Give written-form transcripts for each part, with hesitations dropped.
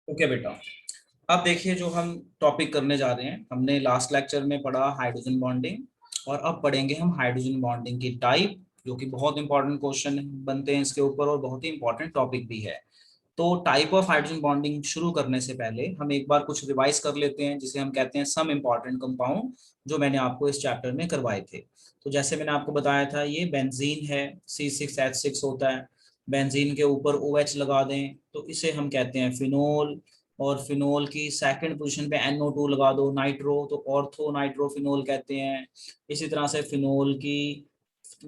Okay बेटा, अब देखिए जो हम टॉपिक करने जा रहे हैं, हमने लास्ट लेक्चर में पढ़ा हाइड्रोजन बॉन्डिंग और अब पढ़ेंगे हम हाइड्रोजन बॉन्डिंग की टाइप, जो कि बहुत इंपॉर्टेंट क्वेश्चन बनते हैं इसके ऊपर और बहुत ही इंपॉर्टेंट टॉपिक भी है। तो टाइप ऑफ हाइड्रोजन बॉन्डिंग शुरू करने से पहले हम एक बार कुछ रिवाइज कर लेते हैं, जिसे हम कहते हैं सम इंपॉर्टेंट कंपाउंड, जो मैंने आपको इस चैप्टर में करवाए थे। तो जैसे मैंने आपको बताया था, ये बेंजीन है, C6H6 होता है। बेंजीन के ऊपर OH लगा दें तो इसे हम कहते हैं फिनोल। और फिनोल की सेकंड पोजीशन पे NO2 लगा दो, नाइट्रो, तो ऑर्थो नाइट्रोफिनोल कहते हैं। इसी तरह से फिनोल की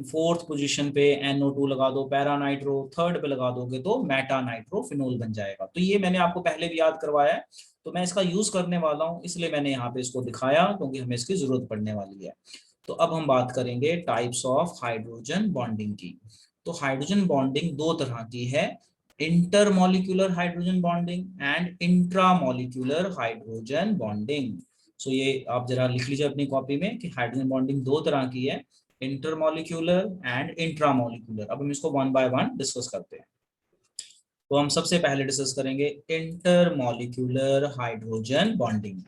फोर्थ पोजीशन पे NO2 लगा दो, पैरा नाइट्रो, थर्ड पे लगा दोगे तो मेटा नाइट्रोफिनोल बन जाएगा। तो ये मैंने आपको पहले भी याद करवाया है, तो मैं इसका यूज करने वाला हूँ, इसलिए मैंने यहाँ पे इसको दिखाया, क्योंकि हमें इसकी जरूरत पड़ने वाली है। तो अब हम बात करेंगे टाइप्स ऑफ हाइड्रोजन बॉन्डिंग की। तो हाइड्रोजन बॉन्डिंग दो तरह की है, intermolecular hydrogen bonding and intramolecular hydrogen bonding. So ये आप जरा लिख लीजिए अपनी कॉपी में कि हाइड्रोजन बॉन्डिंग दो तरह की है, इंटरमॉलिक्यूलर एंड इंट्रामॉलिक्यूलर। अब हम इसको वन बाय वन डिस्कस करते हैं। तो हम सबसे पहले डिस्कस करेंगे इंटरमॉलिक्यूलर हाइड्रोजन बॉन्डिंग।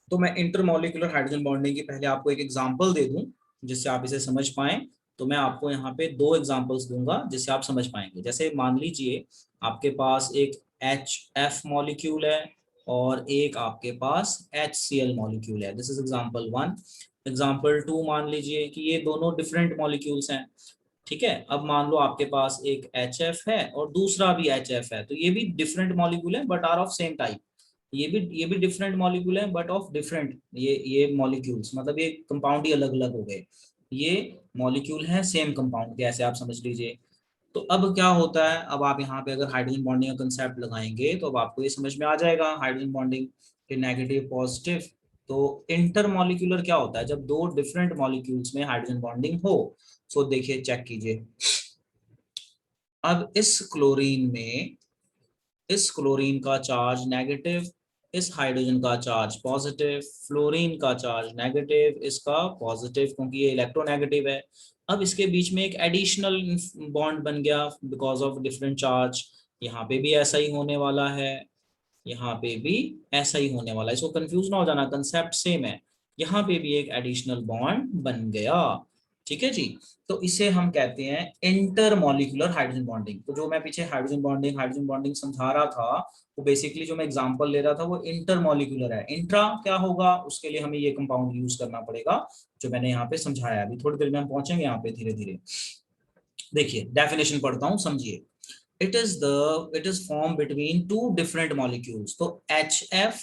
तो मैं इंटरमॉलिक्यूलर हाइड्रोजन बॉन्डिंग की पहले आपको एक एग्जांपल दे दूं, जिससे आप इसे समझ पाएं। तो मैं आपको यहाँ पे दो एग्जांपल्स दूंगा जिससे आप समझ पाएंगे। जैसे मान लीजिए आपके पास एक HF मॉलिक्यूल है और एक आपके पास HCl मॉलिक्यूल है। This is example one. Example two मान लीजिए कि ये दोनों डिफरेंट मॉलिक्यूल्स हैं। ठीक है, अब मान लो आपके पास एक HF है और दूसरा भी HF है, तो ये भी डिफरेंट मॉलिक्यूल है but are of same type. ये भी डिफरेंट मॉलिक्यूल है बट ऑफ डिफरेंट, ये मॉलिक्यूल्स मतलब ये कंपाउंड ही अलग अलग हो गए। ये मॉलिक्यूल है सेम कंपाउंड के, ऐसे आप समझ लीजिए। तो अब क्या होता है, अब आप यहाँ पे अगर हाइड्रोजन बॉन्डिंग का कंसेप्ट लगाएंगे तो अब आपको ये समझ में आ जाएगा हाइड्रोजन बॉन्डिंग के नेगेटिव पॉजिटिव। तो इंटरमॉलिक्यूलर क्या होता है, जब दो डिफरेंट मॉलिक्यूल्स में हाइड्रोजन बॉन्डिंग हो। सो देखिए, चेक कीजिए। अब इस क्लोरीन का चार्ज नेगेटिव, इस हाइड्रोजन का चार्ज पॉजिटिव, फ्लोरीन का चार्ज नेगेटिव, इसका पॉजिटिव, क्योंकि ये इलेक्ट्रोनेगेटिव है। अब इसके बीच में एक एडिशनल बॉन्ड बन गया बिकॉज ऑफ डिफरेंट चार्ज। यहाँ पे भी ऐसा ही होने वाला है, यहाँ पे भी ऐसा ही होने वाला है। इसको कंफ्यूज ना हो जाना, कंसेप्ट सेम है। यहाँ पे भी एक एडिशनल बॉन्ड बन गया। ठीक है जी। तो इसे हम कहते हैं इंटरमॉलिक्यूलर हाइड्रोजन बॉन्डिंग। तो जो मैं पीछे हाइड्रोजन बॉन्डिंग समझा रहा था, वो बेसिकली जो मैं एग्जांपल ले रहा था वो इंटरमॉलिक्यूलर है। इंट्रा क्या होगा, उसके लिए हमें ये कंपाउंड यूज करना पड़ेगा जो मैंने यहाँ पे समझाया। अभी थोड़ी देर में हम पहुंचेंगे यहाँ पे धीरे धीरे। देखिए डेफिनेशन पढ़ता हूँ, समझिए। It is form between two different molecules. तो HF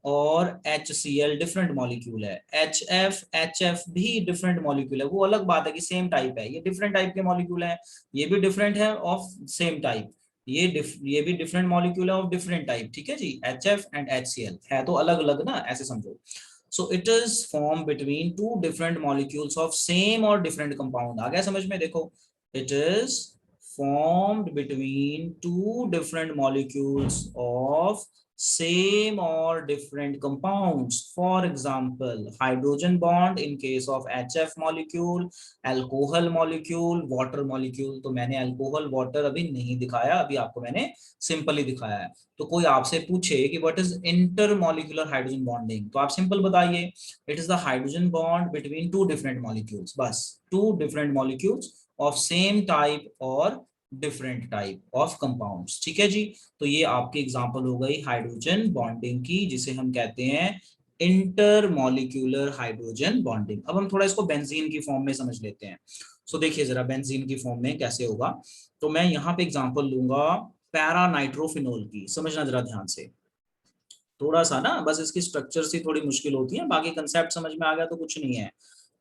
और HCl डिफरेंट मॉलिक्यूल है। HF भी डिफरेंट मॉलिक्यूल है। वो अलग बात है कि सेम टाइप है, ये डिफरेंट टाइप के मॉलिक्यूल है। ये भी डिफरेंट है ऑफ सेम टाइप। ये भी डिफरेंट मॉलिक्यूल है ऑफ डिफरेंट टाइप। ठीक है जी, HF एंड HCl है तो अलग अलग ना, ऐसे समझो। So it is form between two different molecules of same और डिफरेंट कंपाउंड। आ गया समझ में? देखो, it is formed between two different molecules of same or different compounds. For example, hydrogen bond in case of HF molecule, alcohol molecule, water molecule। तो मैंने alcohol water अभी नहीं दिखाया, अभी आपको मैंने सिंपल ही दिखाया है। तो कोई आपसे पूछे कि what is intermolecular hydrogen bonding, तो आप सिंपल बताइए, it is the hydrogen bond between two different molecules. बस, two different molecules of same type और डिफरेंट टाइप ऑफ कंपाउंड्स। ठीक है जी। तो ये आपकी एग्जांपल हो गई हाइड्रोजन बॉन्डिंग की, जिसे हम कहते हैं इंटरमॉलिक्यूलर हाइड्रोजन बॉन्डिंग। अब हम थोड़ा इसको बेंजीन की फॉर्म में समझ लेते हैं। सो देखिए जरा बेंजीन की फॉर्म में कैसे होगा। तो मैं यहाँ पे एग्जांपल लूंगा पैरा नाइट्रोफिनोल की, समझना जरा ध्यान से। थोड़ा सा ना बस इसकी स्ट्रक्चर सी थोड़ी मुश्किल होती है, बाकी कंसेप्ट समझ में आ गया तो कुछ नहीं है।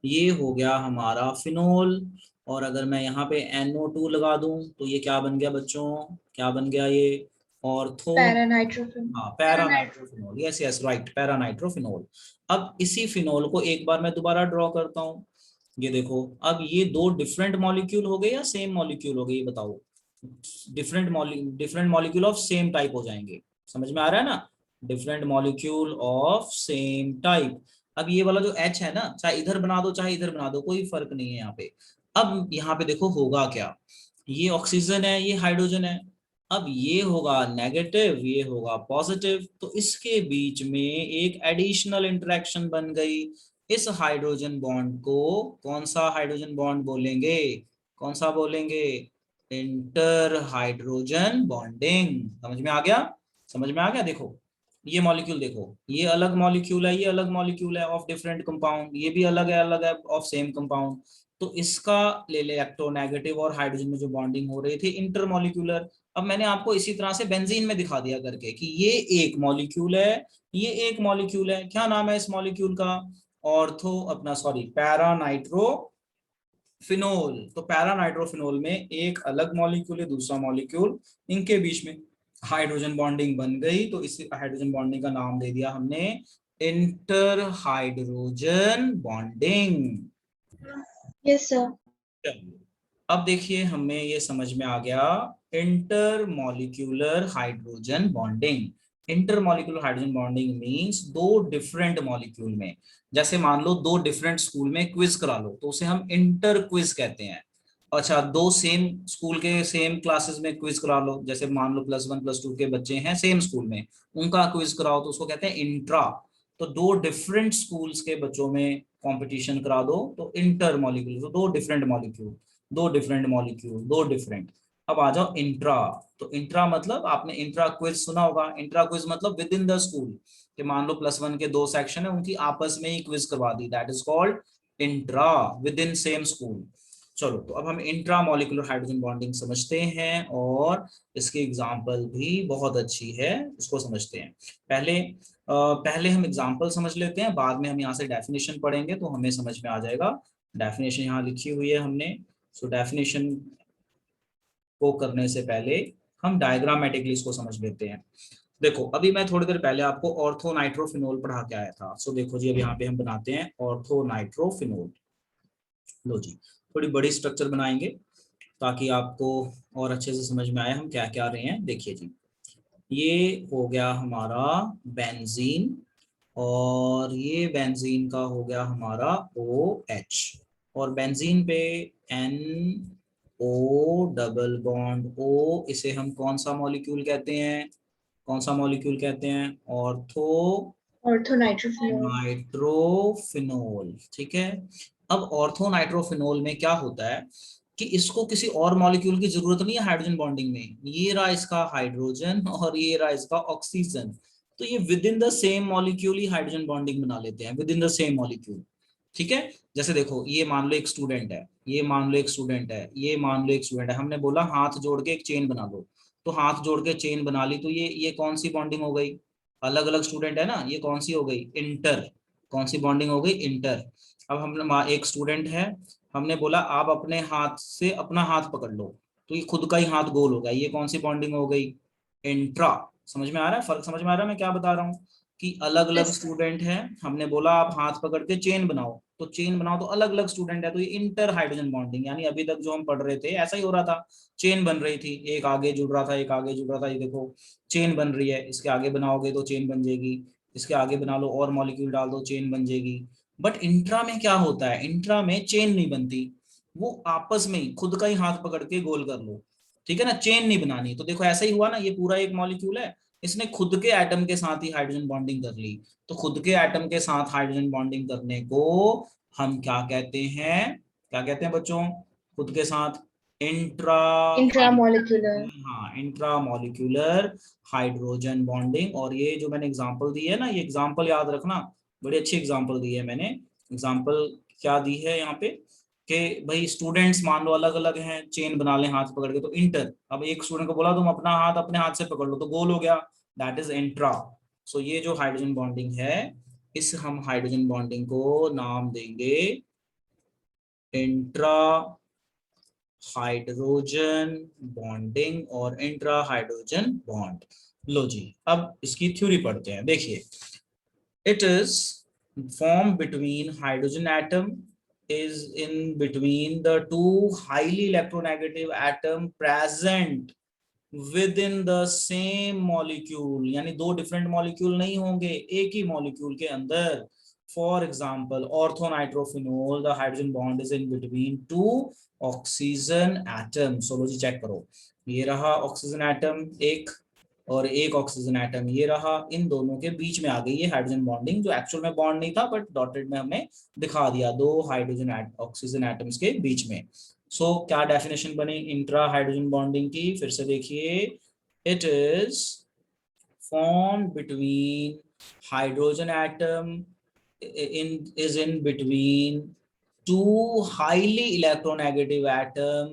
ये हो गया हमारा फिनोल, और अगर मैं यहाँ पे NO2 लगा दूं तो ये क्या बन गया बच्चों, क्या बन गया ये? ऑर्थो, पैरानाइट्रोफिन। हाँ पैरानाइट्रोफिनोल, यस यस राइट, पैरानाइट्रोफिनोल। अब इसी फिनोल को एक बार मैं दोबारा ड्रॉ करता हूँ। ये देखो, अब ये दो डिफरेंट मॉलिक्यूल हो गए या सेम मॉलिक्यूल हो गए, ये बताओ। Different molecule of same type हो जाएंगे। समझ में आ रहा है ना? Different molecule of same type. अब ये वाला जो H है ना, चाहे इधर बना दो चाहे इधर बना दो, कोई फर्क नहीं है यहाँ पे। अब यहाँ पे देखो होगा क्या, ये ऑक्सीजन है, ये हाइड्रोजन है। अब ये होगा नेगेटिव, ये होगा पॉजिटिव, तो इसके बीच में एक एडिशनल इंटरेक्शन बन गई। इस हाइड्रोजन बॉन्ड को कौन सा हाइड्रोजन बॉन्ड बोलेंगे, कौन सा बोलेंगे, इंटर हाइड्रोजन बॉन्डिंग। समझ में आ गया, समझ में आ गया। देखो ये मॉलिक्यूल, देखो ये अलग मॉलिक्यूल है, ये अलग मॉलिक्यूल है ऑफ डिफरेंट कंपाउंड, ये भी अलग है ऑफ सेम कंपाउंड। तो इसका ले ले इलेक्ट्रोनेगेटिव और हाइड्रोजन में जो बॉन्डिंग हो रही थी इंटरमॉलिक्यूलर। अब मैंने आपको इसी तरह से बेंजीन में दिखा दिया करके कि ये एक मॉलिक्यूल है, ये एक मॉलिक्यूल है। क्या नाम है इस मॉलिक्यूल का, ऑर्थो अपना सॉरी पैरा नाइट्रो फिनोल। तो पैरा नाइट्रोफिनोल में एक अलग मॉलिक्यूल है, दूसरा मॉलिक्यूल, इनके बीच में हाइड्रोजन बॉन्डिंग बन गई, तो इस हाइड्रोजन बॉन्डिंग का नाम दे दिया हमने inter hydrogen bonding. Yes sir. अब देखिए हमें ये समझ में आ गया inter molecular hydrogen bonding. Inter molecular hydrogen bonding means दो डिफरेंट मॉलिक्यूल में, जैसे मान लो दो डिफरेंट स्कूल में क्विज करा लो तो उसे हम इंटर क्विज कहते हैं। अच्छा, दो सेम स्कूल के सेम क्लासेस में क्विज करा लो, जैसे मान लो +1 +2 के बच्चे हैं सेम स्कूल में, उनका क्विज कराओ तो उसको कहते हैं इंट्रा। तो दो डिफरेंट स्कूल्स के बच्चों में कंपटीशन करा दो तो इंटर मॉलिक्यूल, तो दो डिफरेंट मॉलिक्यूल, दो डिफरेंट मॉलिक्यूल, दो डिफरेंट। अब आ जाओ इंट्रा। तो इंट्रा मतलब आपने इंट्रा क्विज सुना होगा, इंट्रा क्विज मतलब विद इन द स्कूल, कि मान लो +1 के दो सेक्शन है उनकी आपस में ही क्विज करवा दी, that is called intra, within same school. चलो तो अब हम इंट्रा मॉलिक्यूलर हाइड्रोजन बॉन्डिंग समझते हैं और इसकी एग्जांपल भी बहुत अच्छी है, उसको समझते हैं। पहले हम एग्जांपल समझ लेते हैं, बाद में हम यहाँ से डेफिनेशन पढ़ेंगे तो हमें समझ में आ जाएगा। डेफिनेशन यहाँ लिखी हुई है हमने। सो डेफिनेशन को करने से पहले हम डायग्रामेटिकली इसको समझ लेते हैं। देखो अभी मैं थोड़ी देर पहले आपको ऑर्थो नाइट्रोफिनोल पढ़ा के आया था। सो देखो जी अब यहाँ पे हम बनाते हैं ऑर्थो नाइट्रोफिनोल। लो जी, थोड़ी बड़ी स्ट्रक्चर बनाएंगे ताकि आपको और अच्छे से समझ में आए हम क्या क्या रहे हैं। देखिए जी, ये हो गया हमारा बेंजीन, और ये बेंजीन का हो गया हमारा OH, और बेंजीन पे NO डबल बॉन्ड O, इसे हम कौन सा मॉलिक्यूल कहते हैं, कौन सा मॉलिक्यूल कहते हैं, ऑर्थो ऑर्थो नाइट्रोफिनोल। नाइट्रोफिनोल। ठीक है। अब ऑर्थो नाइट्रोफिनोल में क्या होता है कि इसको किसी और मॉलिक्यूल की जरूरत नहीं है हाइड्रोजन बॉन्डिंग में। ये रहा इसका हाइड्रोजन और ये रहा इसका ऑक्सीजन, तो ये with in the same molecule he hydrogen bonding बना लेते हैं, with in the same molecule. ठीक है। जैसे देखो ये मान लो एक स्टूडेंट है, ये मान लो एक स्टूडेंट है, ये मान लो एक स्टूडेंट है, हमने बोला हाथ जोड़ के एक चेन बना लो, तो हाथ जोड़ के चेन बना ली, तो ये कौन सी बॉन्डिंग हो गई, अलग अलग स्टूडेंट है ना, ये कौन सी हो गई, इंटर। कौन सी बॉन्डिंग हो गई, इंटर। अब हमने एक स्टूडेंट है, हमने बोला आप अपने हाथ से अपना हाथ पकड़ लो, तो ये खुद का ही हाथ गोल हो गया, ये कौन सी बॉन्डिंग हो गई, इंट्रा। समझ में आ रहा है फर्क, समझ में आ रहा है मैं क्या बता रहा हूँ, कि अलग अलग यस सर। स्टूडेंट हैं, हमने बोला आप हाथ पकड़ के चेन बनाओ, तो चेन बनाओ तो अलग अलग स्टूडेंट है, तो ये इंटर हाइड्रोजन बॉन्डिंग, यानी अभी तक जो हम पढ़ रहे थे ऐसा ही हो रहा था, चेन बन रही थी, एक आगे जुड़ रहा था, एक आगे जुड़ रहा था, ये देखो चेन बन रही है, इसके आगे बनाओगे तो चेन बन जाएगी, इसके आगे बना लो और मॉलिक्यूल डाल दो चेन बन जाएगी। बट इंट्रा में क्या होता है, इंट्रा में चेन नहीं बनती, वो आपस में ही खुद का ही हाथ पकड़ के गोल कर लो, ठीक है ना, चेन नहीं बनानी। तो देखो ऐसा ही हुआ ना, ये पूरा एक मॉलिक्यूल है, इसने खुद के एटम के साथ ही हाइड्रोजन बॉन्डिंग कर ली, तो खुद के एटम के साथ हाइड्रोजन बॉन्डिंग करने को हम क्या कहते हैं, क्या कहते हैं बच्चों, खुद के साथ इंट्रा, इंट्रामोलिक्यूलर। हाँ इंट्रा मॉलिक्यूलर हाइड्रोजन बॉन्डिंग। और ये जो मैंने एग्जांपल दी है ना, ये एग्जांपल याद रखना, बड़ी अच्छी एग्जांपल दी है मैंने। एग्जांपल क्या दी है यहाँ पे कि भाई स्टूडेंट्स मान लो अलग अलग हैं, चेन बना लें हाथ पकड़ के, तो इंटर। अब एक स्टूडेंट को बोला तुम अपना हाथ अपने हाथ से पकड़ लो तो गोल हो गया, दैट इज इंट्रा। सो ये जो हाइड्रोजन बॉन्डिंग है, इस हम हाइड्रोजन बॉन्डिंग को नाम देंगे इंट्रा हाइड्रोजन बॉन्डिंग और इंट्रा हाइड्रोजन बॉन्ड। लो जी अब इसकी थ्योरी पढ़ते हैं। देखिए, it is formed between hydrogen atom is in between the two highly electronegative atom present within the same molecule, यानी दो डिफरेंट मॉलिक्यूल नहीं होंगे, एक ही मॉलिक्यूल के अंदर। For example orthonitrophenol, the hydrogen bond is in between two oxygen atom. सोलो जी check करो, ये रहा ऑक्सीजन एटम एक, और एक ऑक्सीजन एटम ये रहा, इन दोनों के बीच में आ गई ये हाइड्रोजन बॉन्डिंग, जो एक्चुअल में बॉन्ड नहीं था बट डॉटेड में हमने दिखा दिया, दो हाइड्रोजन ऑक्सीजन एटम्स के बीच में। सो क्या डेफिनेशन बनी इंट्रा हाइड्रोजन बॉन्डिंग की, फिर से देखिए, it is formed between hydrogen atom in between two highly electronegative atom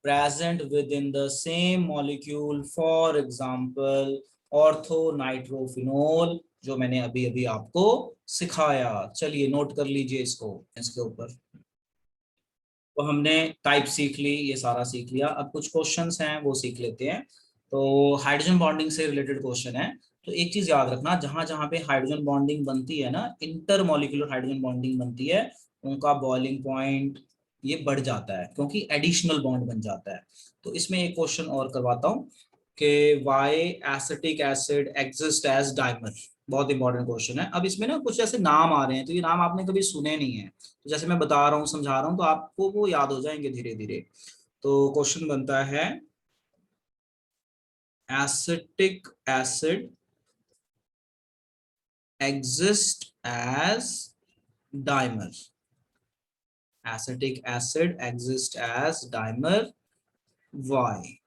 present within the same molecule, for example orthonitrophenol, जो मैंने अभी अभी आपको सिखाया। चलिए नोट कर लीजिए इसको, इसके ऊपर। तो हमने टाइप सीख ली, ये सारा सीख लिया, अब कुछ क्वेश्चंस हैं वो सीख लेते हैं। तो हाइड्रोजन बॉन्डिंग से रिलेटेड क्वेश्चन है। तो एक चीज याद रखना, जहां जहां पे हाइड्रोजन बॉन्डिंग बनती है ना, इंटरमॉलिक्यूलर हाइड्रोजन बॉन्डिंग बनती है, उनका बॉइलिंग पॉइंट ये बढ़ जाता है क्योंकि एडिशनल बॉन्ड बन जाता है। तो इसमें एक क्वेश्चन और करवाता हूँ कि why acetic acid exist as dimer. बहुत इंपॉर्टेंट क्वेश्चन है। अब इसमें ना कुछ ऐसे नाम आ रहे हैं, तो ये नाम आपने कभी सुने नहीं है, तो जैसे मैं बता रहा हूँ समझा रहा हूँ तो आपको वो याद हो जाएंगे धीरे धीरे। तो क्वेश्चन बनता है acetic acid exist as dimer, acetic acid exist as dimer why.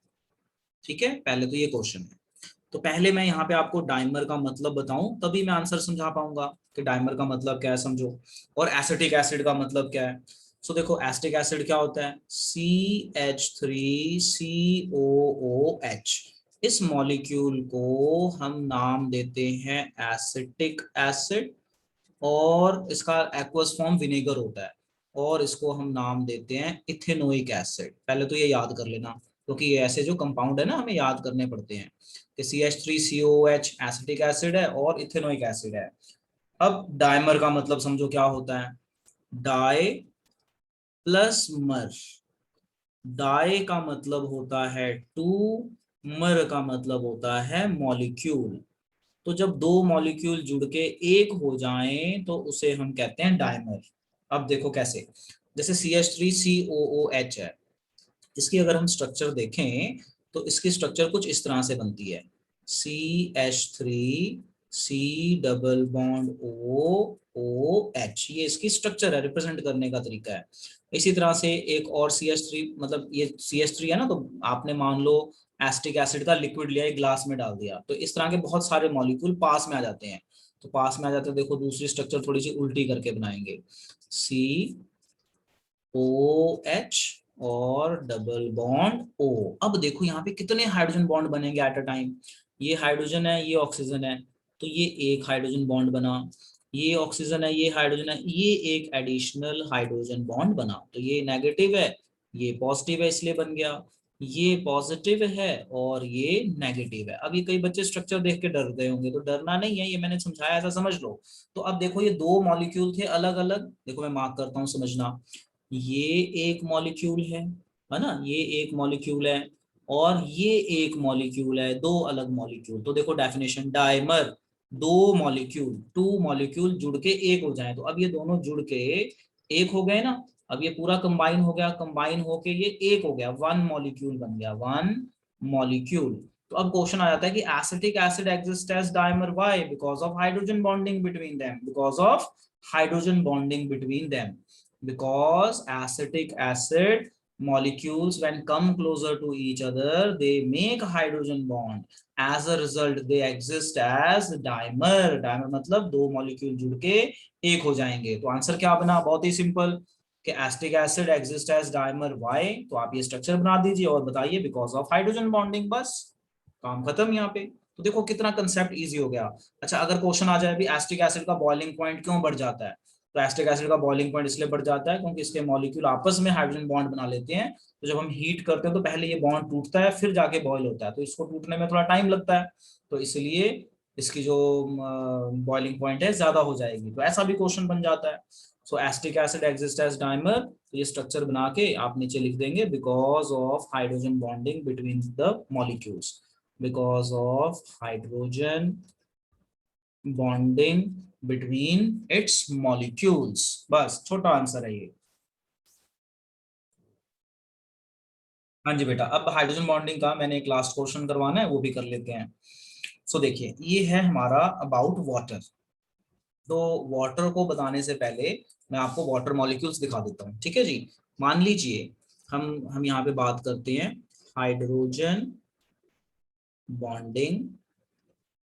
ठीक है, पहले तो ये क्वेश्चन है। तो पहले मैं यहाँ पे आपको डाइमर का मतलब बताऊं तभी मैं आंसर समझा पाऊंगा कि डाइमर का मतलब क्या है, समझो। और एसिटिक एसिड का मतलब क्या है। सो देखो एसिटिक एसिड क्या होता है, CH3COOH। इस मॉलिक्यूल को हम नाम देते हैं एसिटिक एसिड, और इसका एक्वस फॉर्म विनेगर होता है, और इसको हम नाम देते हैं इथेनोइक एसिड। पहले तो ये याद कर लेना, क्योंकि ये ऐसे जो कंपाउंड है ना हमें याद करने पड़ते हैं कि CH3COOH एसिटिक एसिड है और इथेनोइक एसिड है। अब डाइमर का मतलब समझो क्या होता है, डाई प्लस मर। डाई का मतलब होता है टू, मर का मतलब होता है मॉलिक्यूल। तो जब दो मॉलिक्यूल जुड़ के एक हो जाएं तो उसे हम कहते हैं डाइमर। अब देखो कैसे, जैसे CH3COOH है, इसकी अगर हम स्ट्रक्चर देखें तो इसकी स्ट्रक्चर कुछ इस तरह से बनती है, CH3C double bond O OH, ये इसकी स्ट्रक्चर है, रिप्रेजेंट करने का तरीका है। इसी तरह से एक और CH3, मतलब ये CH3 है ना, तो आपने मान लो एसिटिक एसिड का लिक्विड लिया, एक ग्लास में डाल दिया, तो इस तरह के बहुत सारे मॉलिक्यूल पास में आ जाते हैं। तो पास में आ जाते हैं, देखो दूसरी स्ट्रक्चर थोड़ी सी उल्टी करके बनाएंगे, COH और डबल बॉन्ड O। अब देखो यहाँ पे कितने हाइड्रोजन बॉन्ड बनेंगे एट अ टाइम। ये हाइड्रोजन है, ये ऑक्सीजन है, तो ये एक हाइड्रोजन बॉन्ड बना। ये ऑक्सीजन है, ये हाइड्रोजन है, ये एक एडिशनल हाइड्रोजन बॉन्ड बना। तो ये नेगेटिव है, ये पॉजिटिव है, इसलिए बन गया। ये पॉजिटिव है और ये नेगेटिव है। अब ये कई बच्चे स्ट्रक्चर देख के डर गए होंगे, तो डरना नहीं है, ये मैंने समझाया ऐसा समझ लो। तो अब देखो ये दो मॉलिक्यूल थे अलग अलग, देखो मैं मार्क करता हूँ समझना। ये एक मॉलिक्यूल है ना, ये एक मॉलिक्यूल है, और ये एक मॉलिक्यूल है, दो अलग मॉलिक्यूल। तो देखो डेफिनेशन, डाइमर दो मॉलिक्यूल, टू मॉलिक्यूल जुड़ के एक हो जाए, तो अब ये दोनों जुड़ के एक हो गए ना। अब ये पूरा कंबाइन हो गया, कंबाइन होके ये एक हो गया, वन मॉलिक्यूल बन गया, वन मॉलिक्यूल। तो अब क्वेश्चन आ जाता है कि acetic acid exist as dimer, why? Because of hydrogen bonding between them, because of hydrogen bonding between them. Because acetic acid molecules when come closer to each other they make hydrogen bond, as a result they exist as dimer। dimer मतलब दो molecule जुड़ के एक हो जाएंगे। तो answer क्या बना, बहुत ही सिंपल, कि acetic acid exist as dimer, why? तो आप ये स्ट्रक्चर बना दीजिए और बताइए बिकॉज ऑफ हाइड्रोजन बॉन्डिंग, बस काम खत्म यहाँ पे। तो देखो कितना कंसेप्ट इजी हो गया। अच्छा अगर क्वेश्चन आ जाए भी एसिटिक एसिड का बॉइलिंग पॉइंट क्यों बढ़ जाता है, तो एसिटिक एसिड का बॉइलिंग पॉइंट इसलिए बढ़ जाता है क्योंकि इसके मॉलिक्यूल आपस में हाइड्रोजन बॉन्ड बना लेते हैं। तो जब हम हीट करते हैं तो पहले ये बॉन्ड टूटता है फिर जाके बॉयल होता है, तो इसको टूटने में थोड़ा टाइम लगता है, तो इसलिए इसकी जो बॉइलिंग पॉइंट है ज्यादा हो जाएगी। तो ऐसा भी क्वेश्चन बन जाता है। So acetic acid exist as dimer, तो ये स्ट्रक्चर बना के आप नीचे लिख देंगे, because of hydrogen bonding between the molecules, because of hydrogen bonding between its molecules. बस छोटा आंसर है ये। हाँ जी बेटा, अब हाइड्रोजन बॉन्डिंग का मैंने एक लास्ट क्वेश्चन करवाना है, वो भी कर लेते हैं। सो देखिए, ये है हमारा अबाउट वाटर। तो वाटर को बताने से पहले मैं आपको वाटर मॉलिक्यूल्स दिखा देता हूँ, ठीक है जी। मान लीजिए हम यहाँ पे बात करते हैं हाइड्रोजन बॉन्डिंग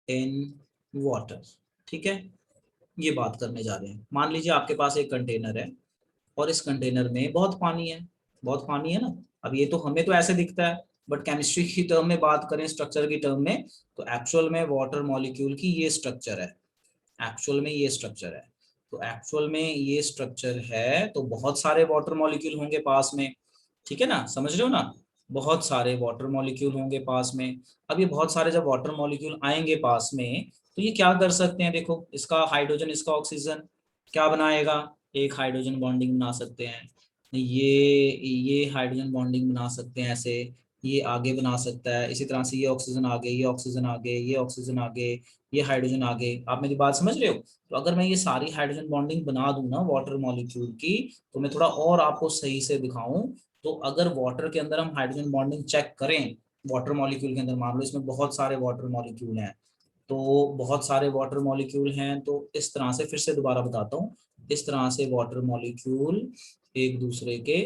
इन वाटर, ठीक है। ये बात करने जा रहे हैं। मान लीजिए आपके पास एक कंटेनर है और इस कंटेनर में बहुत पानी है, बहुत पानी है ना। अब ये तो हमें तो ऐसे दिखता है, बट केमिस्ट्री की टर्म में बात करें, स्ट्रक्चर की टर्म में, तो एक्चुअल में वाटर मॉलिक्यूल की ये स्ट्रक्चर है। एक्चुअल में ये स्ट्रक्चर है। तो एक्चुअल में ये स्ट्रक्चर है, तो बहुत सारे वाटर मॉलिक्यूल होंगे पास में, ठीक है ना, समझ रहे हो ना। बहुत सारे वाटर मॉलिक्यूल होंगे पास में। अब ये बहुत सारे जब वाटर मॉलिक्यूल आएंगे पास में, तो ये क्या कर सकते हैं, देखो इसका हाइड्रोजन इसका ऑक्सीजन क्या बनाएगा, एक हाइड्रोजन बॉन्डिंग बना सकते हैं। ये हाइड्रोजन बॉन्डिंग बना सकते हैं ऐसे, ये आगे बना सकता है इसी तरह से, ये ऑक्सीजन आगे, ये ऑक्सीजन आगे, ये ऑक्सीजन आगे, ये हाइड्रोजन आगे। आप मेरी बात समझ रहे हो। तो अगर मैं ये सारी हाइड्रोजन बॉन्डिंग बना दूं ना वाटर मॉलिक्यूल की, तो मैं थोड़ा और आपको सही से दिखाऊं, तो अगर वाटर के अंदर हम हाइड्रोजन बॉन्डिंग चेक करें, वाटर मॉलिक्यूल के अंदर मान लो इसमें बहुत सारे वाटर मॉलिक्यूल हैं, तो बहुत सारे वाटर मॉलिक्यूल हैं, तो इस तरह से फिर से दोबारा बताता हूँ, इस तरह से वाटर मॉलिक्यूल एक दूसरे के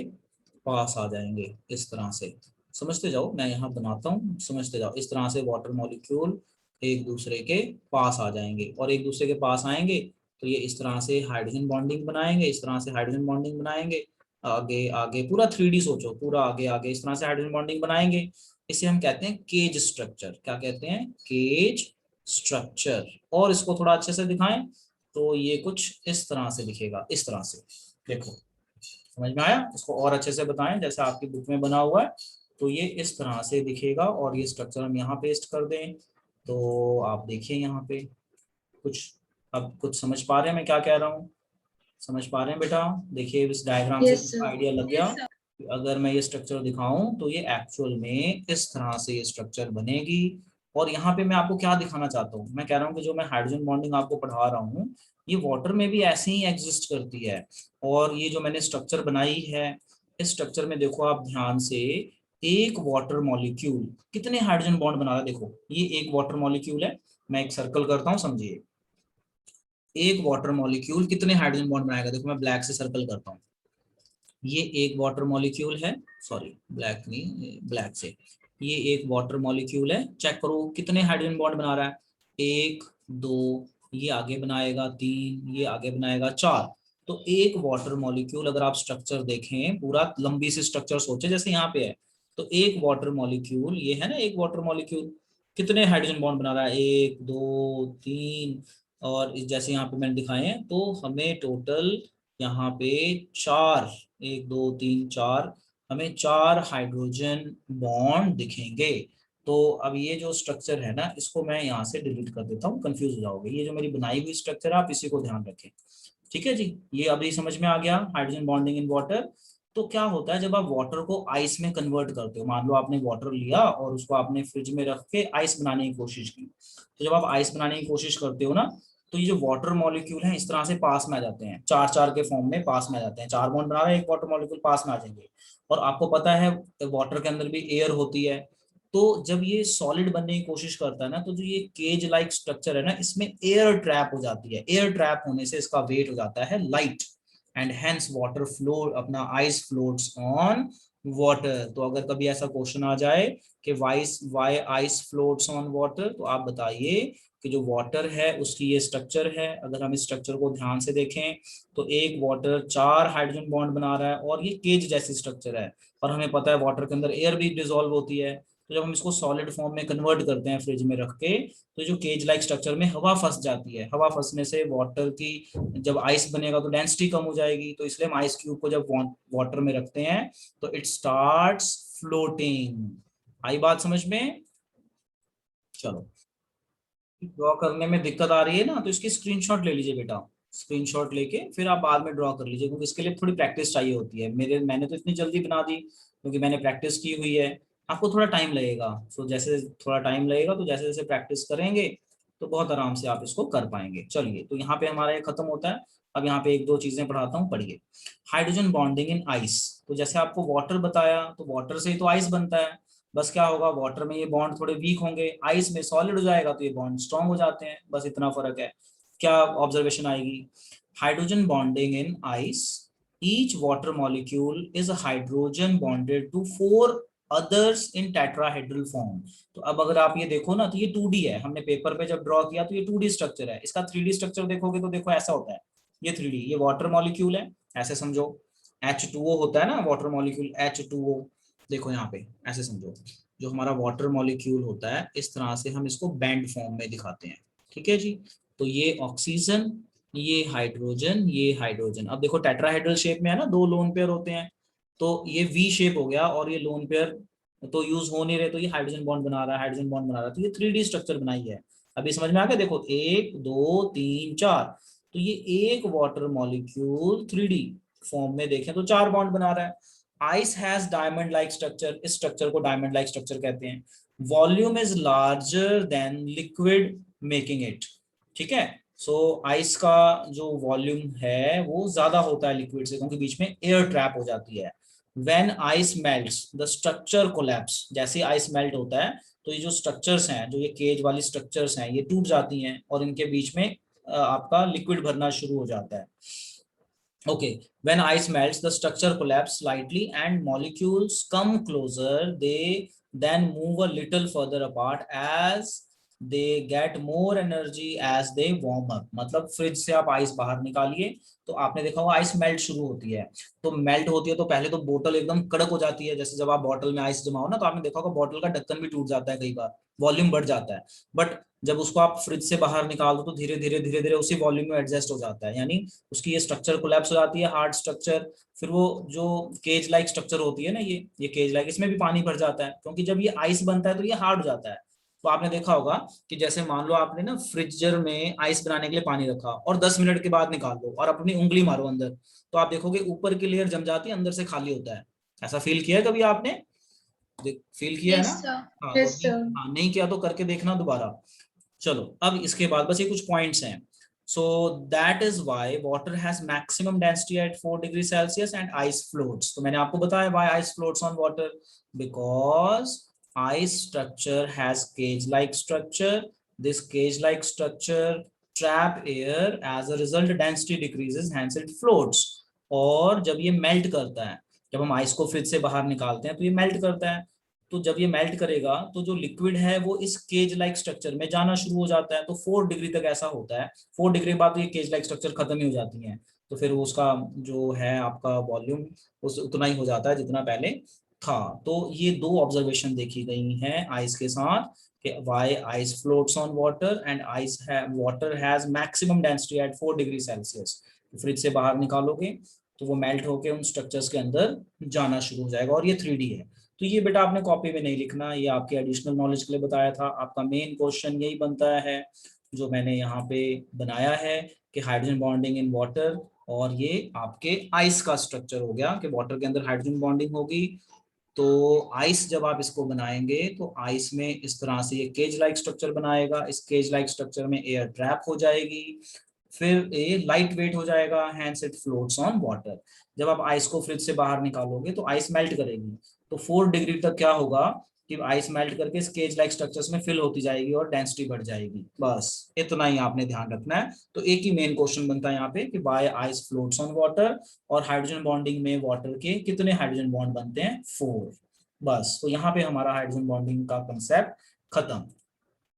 पास आ जाएंगे, इस तरह से। समझते जाओ, मैं यहाँ बनाता हूँ, समझते जाओ। इस तरह से वाटर मॉलिक्यूल एक दूसरे के पास आ जाएंगे, और एक दूसरे के पास आएंगे तो ये इस तरह से हाइड्रोजन बॉन्डिंग बनाएंगे, इस तरह से हाइड्रोजन बॉन्डिंग बनाएंगे, आगे आगे पूरा 3D सोचो, पूरा आगे आगे इस तरह से हाइड्रोजन बॉन्डिंग बनाएंगे। इसे हम कहते हैं केज स्ट्रक्चर। क्या कहते हैं, केज स्ट्रक्चर। और इसको थोड़ा अच्छे से दिखाएं तो ये कुछ इस तरह से दिखेगा, इस तरह से। देखो समझ में आया, इसको और अच्छे से बताएं जैसे आपकी बुक में बना हुआ है। तो ये इस तरह से दिखेगा, और ये स्ट्रक्चर हम यहाँ पेस्ट कर दें, तो आप देखिए यहाँ पे कुछ, अब कुछ समझ पा रहे हैं मैं क्या कह रहा हूँ, समझ पा रहे हैं बेटा। देखिए इस डायग्राम से Yes, sir. आइडिया लग गया कि अगर मैं ये स्ट्रक्चर दिखाऊं तो ये एक्चुअल में इस तरह से ये स्ट्रक्चर बनेगी। और यहाँ पे मैं आपको क्या दिखाना चाहता हूँ, मैं कह रहा हूँ कि जो मैं हाइड्रोजन बॉन्डिंग आपको पढ़ा रहा हूँ, ये वाटर में भी ऐसे ही एग्जिस्ट करती है। और ये जो मैंने स्ट्रक्चर बनाई है, इस स्ट्रक्चर में देखो आप ध्यान से, एक वाटर मॉलिक्यूल कितने हाइड्रोजन बॉन्ड बना रहा है, देखो ये एक वाटर मॉलिक्यूल है, मैं एक सर्कल करता हूँ समझिए। एक वाटर मॉलिक्यूल कितने हाइड्रोजन बॉन्ड बनाएगा, देखो मैं ब्लैक से सर्कल करता हूँ, ये एक वाटर मॉलिक्यूल है, सॉरी ब्लैक नहीं, ब्लैक से, ये एक वाटर मॉलिक्यूल है, चेक करो कितने हाइड्रोजन बॉन्ड बना रहा है, एक, दो, ये आगे बनाएगा तीन, ये आगे बनाएगा चार। तो एक वाटर मॉलिक्यूल, अगर आप स्ट्रक्चर देखें पूरा लंबी सी स्ट्रक्चर सोचे जैसे यहाँ पे है, तो एक वाटर मॉलिक्यूल ये है ना, एक वाटर मॉलिक्यूल कितने हाइड्रोजन बॉन्ड बना रहा है, एक, दो, तीन, और जैसे यहाँ पे मैंने दिखाए हैं, तो हमें टोटल यहाँ पे चार, एक, दो, तीन, चार, हमें चार हाइड्रोजन बॉन्ड दिखेंगे। तो अब ये जो स्ट्रक्चर है ना, इसको मैं यहाँ से डिलीट कर देता हूँ, कंफ्यूज हो जाओगे। ये जो मेरी बनाई हुई स्ट्रक्चर है, आप इसी को ध्यान रखें, ठीक है जी। ये अभी समझ में आ गया, हाइड्रोजन बॉन्डिंग इन वाटर। तो क्या होता है जब आप वाटर को आइस में कन्वर्ट करते हो, मान लो आपने वाटर लिया और उसको आपने फ्रिज में रख के आइस बनाने की कोशिश की, तो जब आप आइस बनाने की कोशिश करते हो ना, तो ये जो वाटर मॉलिक्यूल हैं इस तरह से पास में आ जाते हैं, चार चार के फॉर्म में पास में आ जाते हैं, चार बॉन्ड बना रहे हैं, एक वाटर मॉलिक्यूल पास में आ जाएंगे। और आपको पता है वाटर के अंदर भी एयर होती है, तो जब ये सॉलिड बनने की कोशिश करता है ना, तो जो ये केज लाइक स्ट्रक्चर है ना, इसमें एयर ट्रैप हो जाती है, एयर ट्रैप होने से इसका वेट हो जाता है light, and hence water flow, अपना आइस फ्लोट्स ऑन वाटर। तो अगर कभी ऐसा क्वेश्चन आ जाए कि why ice floats on water, तो आप बताइए कि जो वाटर है उसकी ये स्ट्रक्चर है। अगर हम इस स्ट्रक्चर को ध्यान से देखें, तो एक वाटर चार हाइड्रोजन बॉन्ड बना रहा है, और ये केज जैसी स्ट्रक्चर है, और हमें पता है वाटर के अंदर एयर भी डिसॉल्व होती है। तो जब हम इसको सॉलिड फॉर्म में कन्वर्ट करते हैं फ्रिज में रख के, तो जो केज लाइक स्ट्रक्चर में हवा फंस जाती है, हवा फंसने से वाटर की, जब आइस बनेगा तो डेंसिटी कम हो जाएगी, तो इसलिए हम आइस क्यूब को जब वाटर में रखते हैं तो इट स्टार्ट्स फ्लोटिंग। आई बात समझ में। चलो, ड्रॉ करने में दिक्कत आ रही है ना, तो इसकी स्क्रीनशॉट ले लीजिए बेटा, स्क्रीनशॉट लेके फिर आप बाद में ड्रॉ कर लीजिए, क्योंकि इसके लिए थोड़ी प्रैक्टिस चाहिए होती है। मैंने तो इतनी जल्दी बना दी क्योंकि मैंने प्रैक्टिस की हुई है। आपको थोड़ा टाइम लगेगा, सो जैसे थोड़ा टाइम लगेगा, तो जैसे जैसे प्रैक्टिस करेंगे तो बहुत आराम से आप इसको कर पाएंगे। चलिए, तो यहाँ पे हमारा ये खत्म होता है। अब यहाँ पे एक दो चीजें पढ़ाता हूँ, पढ़िए। हाइड्रोजन बॉन्डिंग इन आइस, तो जैसे आपको वाटर बताया, तो वाटर से ही तो आइस बनता है, बस क्या होगा, वाटर में ये बॉन्ड थोड़े वीक होंगे, आइस में सॉलिड हो जाएगा तो ये बॉन्ड स्ट्रांग हो जाते हैं, बस इतना फर्क है। क्या ऑब्जर्वेशन आएगी, hydrogen bonding in ice, each water molecule is hydrogen bonded to 4 others in tetrahedral form. तो अब अगर आप ये देखो ना, तो ये 2D है, हमने पेपर पे जब ड्रॉ किया तो ये 2D स्ट्रक्चर है, इसका 3D स्ट्रक्चर देखोगे तो देखो ऐसा होता है, ये 3D, ये वाटर मॉलिक्यूल है, ऐसे समझो, H2O होता है ना वाटर मॉलिक्यूल, H2O, देखो यहाँ पे ऐसे समझो, जो हमारा वाटर मॉलिक्यूल होता है इस तरह से हम इसको बैंड फॉर्म में दिखाते हैं, ठीक है जी। तो ये ऑक्सीजन, ये हाइड्रोजन, ये हाइड्रोजन, अब देखो टेट्राहेड्रल शेप में है ना, 2 लोन पेयर होते हैं, तो ये V शेप हो गया और ये लोन पेयर तो यूज हो नहीं रहे, तो ये हाइड्रोजन बॉन्ड बना रहा है, हाइड्रोजन बॉन्ड बना रहा है, तो ये 3D स्ट्रक्चर बनाई है। अभी समझ में आ गया, देखो 1 2 3 4, तो ये एक वाटर मॉलिक्यूल 3D फॉर्म में देखें तो 4 बॉन्ड बना रहा है। Ice has diamond like structure, इस स्ट्रक्चर को डायमंड लाइक स्ट्रक्चर कहते हैं। Volume is larger than liquid making it, ठीक है। सो आइस का जो वॉल्यूम है वो ज्यादा होता है लिक्विड से, क्योंकि बीच में एयर ट्रैप हो जाती है। When ice melts, the structure collapse, जैसे आइस मेल्ट होता है तो ये जो स्ट्रक्चर्स हैं, जो ये केज वाली स्ट्रक्चर्स हैं, ये टूट जाती हैं और इनके बीच में आपका लिक्विड भरना शुरू हो जाता है। Okay, when ice melts, the structure collapse slightly and molecules come closer. They then move a little further apart as they get more energy as they warm up. मतलब फ्रिज से आप आइस बाहर निकालिए तो आपने देखा होगा आइस मेल्ट शुरू होती है, तो मेल्ट होती है तो पहले तो बोतल एकदम कड़क हो जाती है, जैसे जब आप बॉटल में आइस जमाओ ना तो आपने देखा होगा बॉटल का ढक्कन भी टूट जाता है कई बार, वॉल्यूम बढ़ जाता है। बट जब उसको आप फ्रिज से बाहर निकाल दो तो धीरे धीरे उसी वॉल्यूम में एडजस्ट हो जाता है, यानी उसकी ये स्ट्रक्चर कोलैप्स हो जाती है, हार्ड स्ट्रक्चर। फिर वो जो केज लाइक स्ट्रक्चर होती है ना, ये केज लाइक, इसमें भी पानी भर जाता है, क्योंकि जब ये आइस बनता है तो ये हार्ड हो जाता है। तो आपने देखा होगा कि जैसे मान लो आपने ना फ्रिजर में आइस बनाने के लिए पानी रखा और 10 मिनट के बाद निकाल लो और अपनी उंगली मारो अंदर, तो आप देखोगे ऊपर की लेयर जम जाती है, अंदर से खाली होता है। ऐसा फील किया है कभी आपने? फील किया है Yes, ना? sir. हाँ तो Yes, sir. हाँ, नहीं किया तो करके देखना दोबारा। चलो अब इसके बाद बस ये कुछ पॉइंट्स हैं। So that is why water has maximum density at 4 degree Celsius and ice floats. तो मैंने आपको बताया why ice floats on water, because ice structure has cage like structure, this cage like structure trap air, as a result density decreases, hence it floats. और जब ये melt करता है, जब हम आइस को फ्रिज से बाहर निकालते हैं तो ये मेल्ट करता है, तो जब ये मेल्ट करेगा तो जो लिक्विड है वो इस केज लाइक स्ट्रक्चर में जाना शुरू हो जाता है, तो 4 डिग्री तक ऐसा होता है। 4 डिग्री बाद तो ये केज लाइक स्ट्रक्चर खत्म ही हो जाती है, तो फिर उसका जो है आपका वॉल्यूम उस उतना ही हो जाता है जितना पहले था। तो ये 2 ऑब्जर्वेशन देखी गई हैं आइस के साथ, कि why ice floats on water and water has maximum density at 4 degree Celsius. Fridge से बाहर निकालोगे तो वो मेल्ट होकर उन स्ट्रक्चर्स के अंदर जाना शुरू हो जाएगा, और ये 3D है। तो ये बेटा आपने कॉपी में नहीं लिखना, ये आपके एडिशनल नॉलेज के लिए बताया था। आपका मेन क्वेश्चन यही बनता है जो मैंने यहाँ पे बनाया है, कि हाइड्रोजन बॉन्डिंग इन वाटर, और ये आपके आइस का स्ट्रक्चर हो गया कि वाटर के अंदर हाइड्रोजन बॉन्डिंग होगी। तो आइस जब आप इसको बनाएंगे तो आइस में इस तरह से ये केज लाइक स्ट्रक्चर बनाएगा, इस केज लाइक स्ट्रक्चर में एयर ट्रैप हो जाएगी, फिर ये लाइट वेट हो जाएगा, hence it floats on water. जब आप आइस को फ्रिज से बाहर निकालोगे तो आइस मेल्ट करेगी, तो 4 डिग्री तक क्या होगा कि आइस मेल्ट करके स्केज लाइक स्ट्रक्चर्स में फिल होती जाएगी और डेंसिटी बढ़ जाएगी। बस इतना ही आपने ध्यान रखना है। तो एक ही मेन क्वेश्चन बनता है यहाँ पे कि why ice floats on water, और हाइड्रोजन बॉन्डिंग में वाटर के कितने हाइड्रोजन बॉन्ड बनते हैं? 4। बस तो यहाँ पे हमारा हाइड्रोजन बॉन्डिंग का कंसेप्ट खत्म।